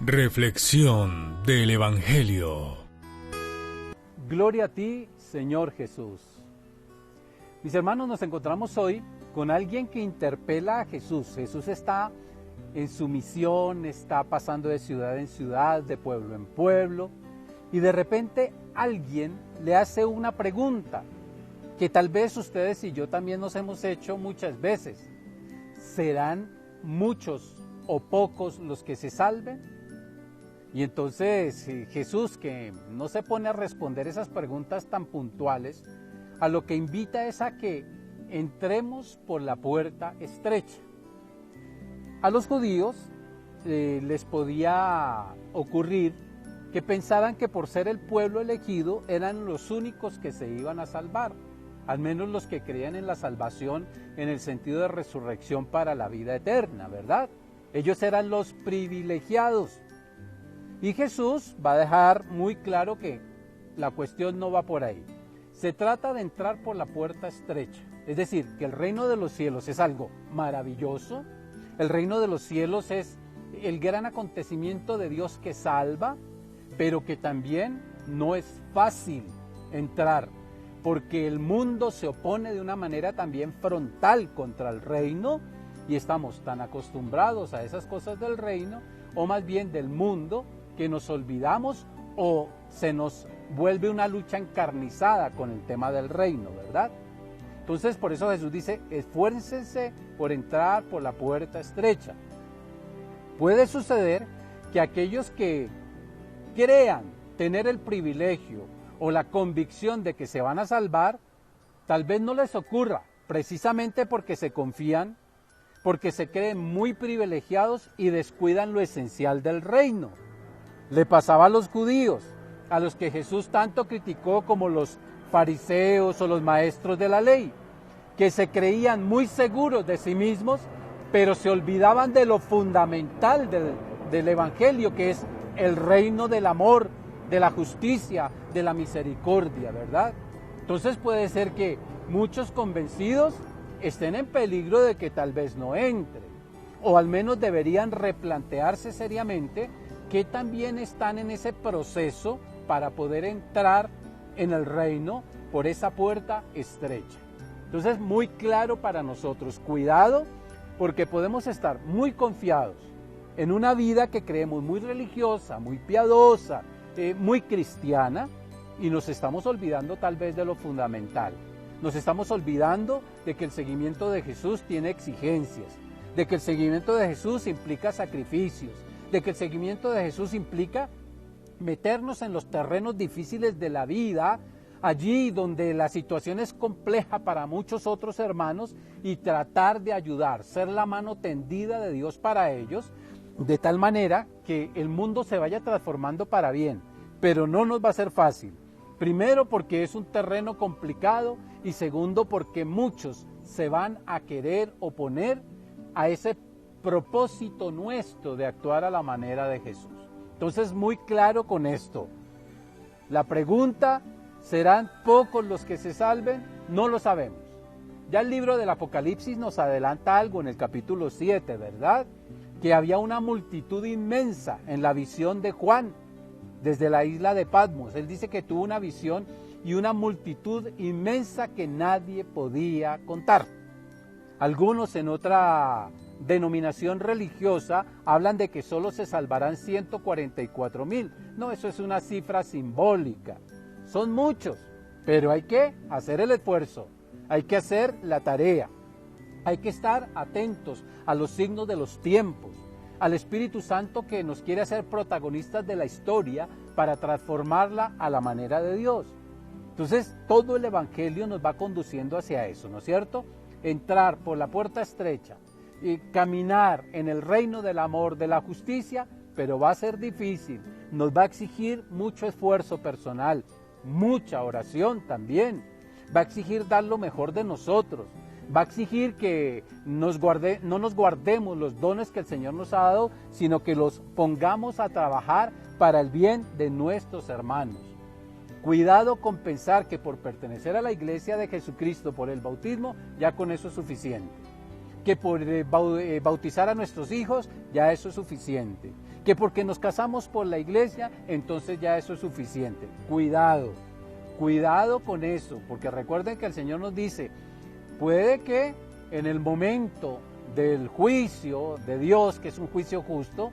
Reflexión del Evangelio. Gloria a ti, Señor Jesús. Mis hermanos, nos encontramos hoy con alguien que interpela a Jesús. Jesús está en su misión, está pasando de ciudad en ciudad, de pueblo en pueblo, y de repente alguien le hace una pregunta que tal vez ustedes y yo también nos hemos hecho muchas veces. ¿Serán muchos o pocos los que se salven? Y entonces Jesús, que no se pone a responder esas preguntas tan puntuales, a lo que invita es a que entremos por la puerta estrecha. A los judíos les podía ocurrir que pensaran que por ser el pueblo elegido eran los únicos que se iban a salvar, al menos los que creían en la salvación en el sentido de resurrección para la vida eterna, ¿verdad? Ellos eran los privilegiados. Y Jesús va a dejar muy claro que la cuestión no va por ahí. Se trata de entrar por la puerta estrecha. Es decir, que el reino de los cielos es algo maravilloso. El reino de los cielos es el gran acontecimiento de Dios que salva, pero que también no es fácil entrar, porque el mundo se opone de una manera también frontal contra el reino y estamos tan acostumbrados a esas cosas del reino, o más bien del mundo, que nos olvidamos o se nos vuelve una lucha encarnizada con el tema del reino, ¿verdad? Entonces por eso Jesús dice, esfuércense por entrar por la puerta estrecha. Puede suceder que aquellos que crean tener el privilegio o la convicción de que se van a salvar, tal vez no les ocurra, precisamente porque se confían, porque se creen muy privilegiados y descuidan lo esencial del reino. Le pasaba a los judíos, a los que Jesús tanto criticó como los fariseos o los maestros de la ley, que se creían muy seguros de sí mismos, pero se olvidaban de lo fundamental del Evangelio, que es el reino del amor, de la justicia, de la misericordia, ¿verdad? Entonces puede ser que muchos convencidos estén en peligro de que tal vez no entren, o al menos deberían replantearse seriamente que también están en ese proceso para poder entrar en el reino por esa puerta estrecha. Entonces, muy claro para nosotros, cuidado, porque podemos estar muy confiados en una vida que creemos muy religiosa, muy piadosa, muy cristiana, y nos estamos olvidando tal vez de lo fundamental. Nos estamos olvidando de que el seguimiento de Jesús tiene exigencias, de que el seguimiento de Jesús implica sacrificios, de que el seguimiento de Jesús implica meternos en los terrenos difíciles de la vida, allí donde la situación es compleja para muchos otros hermanos, y tratar de ayudar, ser la mano tendida de Dios para ellos, de tal manera que el mundo se vaya transformando para bien, pero no nos va a ser fácil. Primero porque es un terreno complicado y segundo porque muchos se van a querer oponer a ese propósito nuestro de actuar a la manera de Jesús. Entonces, muy claro con esto. La pregunta, ¿serán pocos los que se salven? No lo sabemos. Ya el libro del Apocalipsis nos adelanta algo en el capítulo 7, ¿verdad? Que había una multitud inmensa en la visión de Juan, desde la isla de Patmos. Él dice que tuvo una visión y una multitud inmensa que nadie podía contar. Algunos en otra denominación religiosa hablan de que solo se salvarán 144,000. No, eso es una cifra simbólica. Son muchos, pero hay que hacer el esfuerzo, hay que hacer la tarea, hay que estar atentos a los signos de los tiempos, al Espíritu Santo que nos quiere hacer protagonistas de la historia para transformarla a la manera de Dios. Entonces, todo el Evangelio nos va conduciendo hacia eso, ¿no es cierto? Entrar por la puerta estrecha y caminar en el reino del amor, de la justicia, pero va a ser difícil, nos va a exigir mucho esfuerzo personal, mucha oración también, va a exigir dar lo mejor de nosotros, va a exigir que no nos guardemos los dones que el Señor nos ha dado, sino que los pongamos a trabajar para el bien de nuestros hermanos. Cuidado con pensar que por pertenecer a la iglesia de Jesucristo, por el bautismo, ya con eso es suficiente. que por bautizar a nuestros hijos ya eso es suficiente, que porque nos casamos por la iglesia, entonces ya eso es suficiente. Cuidado, cuidado con eso, porque recuerden que el Señor nos dice, puede que en el momento del juicio de Dios, que es un juicio justo,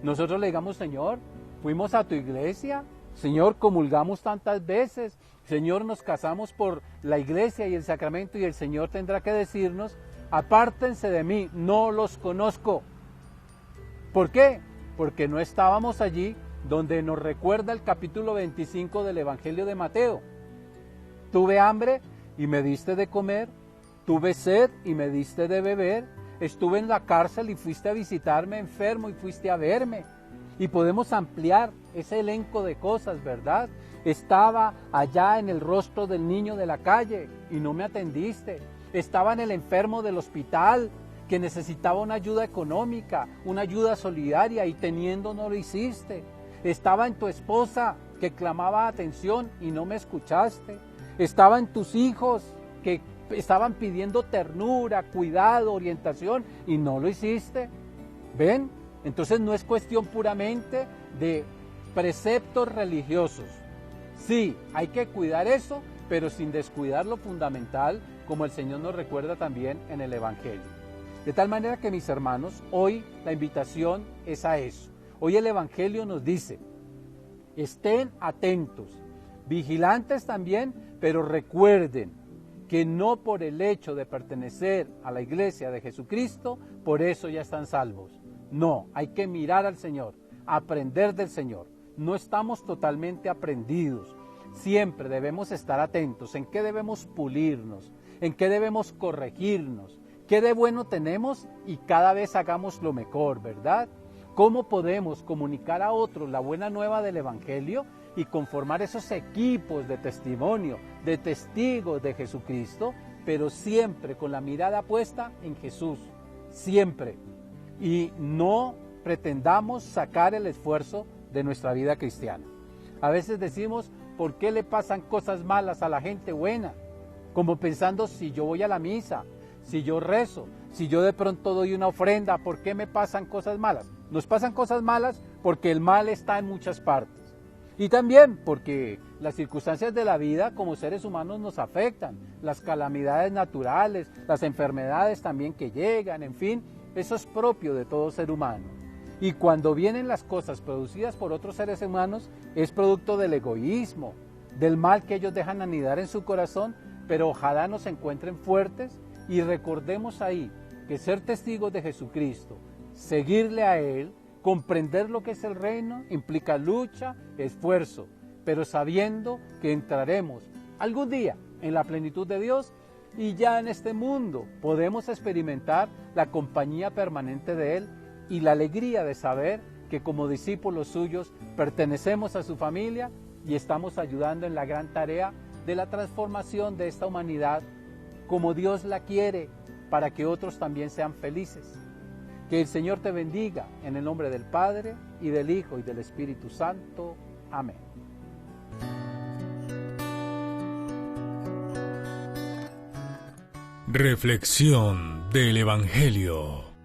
nosotros le digamos, Señor, fuimos a tu iglesia, Señor, comulgamos tantas veces, Señor, nos casamos por la iglesia y el sacramento, y el Señor tendrá que decirnos, apártense de mí, no los conozco. ¿Por qué? Porque no estábamos allí donde nos recuerda el capítulo 25 del Evangelio de Mateo. Tuve hambre y me diste de comer, tuve sed y me diste de beber, estuve en la cárcel y fuiste a visitarme, enfermo y fuiste a verme. Y podemos ampliar ese elenco de cosas, ¿verdad? Estaba allá en el rostro del niño de la calle y no me atendiste. Estaba en el enfermo del hospital que necesitaba una ayuda económica, una ayuda solidaria, y teniendo no lo hiciste. Estaba en tu esposa que clamaba atención y no me escuchaste. Estaba en tus hijos que estaban pidiendo ternura, cuidado, orientación, y no lo hiciste. ¿Ven? Entonces no es cuestión puramente de preceptos religiosos. Sí, hay que cuidar eso, pero sin descuidar lo fundamental, como el Señor nos recuerda también en el Evangelio. De tal manera que, mis hermanos, hoy la invitación es a eso. Hoy el Evangelio nos dice, estén atentos, vigilantes también, pero recuerden que no por el hecho de pertenecer a la iglesia de Jesucristo, por eso ya están salvos. No, hay que mirar al Señor, aprender del Señor. No estamos totalmente aprendidos. Siempre debemos estar atentos en qué debemos pulirnos, en qué debemos corregirnos, qué de bueno tenemos y cada vez hagamos lo mejor, ¿verdad? ¿Cómo podemos comunicar a otros la buena nueva del Evangelio y conformar esos equipos de testimonio, de testigos de Jesucristo, pero siempre con la mirada puesta en Jesús, siempre? Y no pretendamos sacar el esfuerzo de nuestra vida cristiana. A veces decimos, ¿por qué le pasan cosas malas a la gente buena? Como pensando, si yo voy a la misa, si yo rezo, si yo de pronto doy una ofrenda, ¿por qué me pasan cosas malas? Nos pasan cosas malas porque el mal está en muchas partes. Y también porque las circunstancias de la vida como seres humanos nos afectan, las calamidades naturales, las enfermedades también que llegan, en fin, eso es propio de todo ser humano. Y cuando vienen las cosas producidas por otros seres humanos, es producto del egoísmo, del mal que ellos dejan anidar en su corazón, pero ojalá nos encuentren fuertes y recordemos ahí que ser testigos de Jesucristo, seguirle a Él, comprender lo que es el reino, implica lucha, esfuerzo, pero sabiendo que entraremos algún día en la plenitud de Dios y ya en este mundo podemos experimentar la compañía permanente de Él y la alegría de saber que como discípulos suyos pertenecemos a su familia y estamos ayudando en la gran tarea de la transformación de esta humanidad como Dios la quiere, para que otros también sean felices. Que el Señor te bendiga en el nombre del Padre, y del Hijo, y del Espíritu Santo. Amén. Reflexión del Evangelio.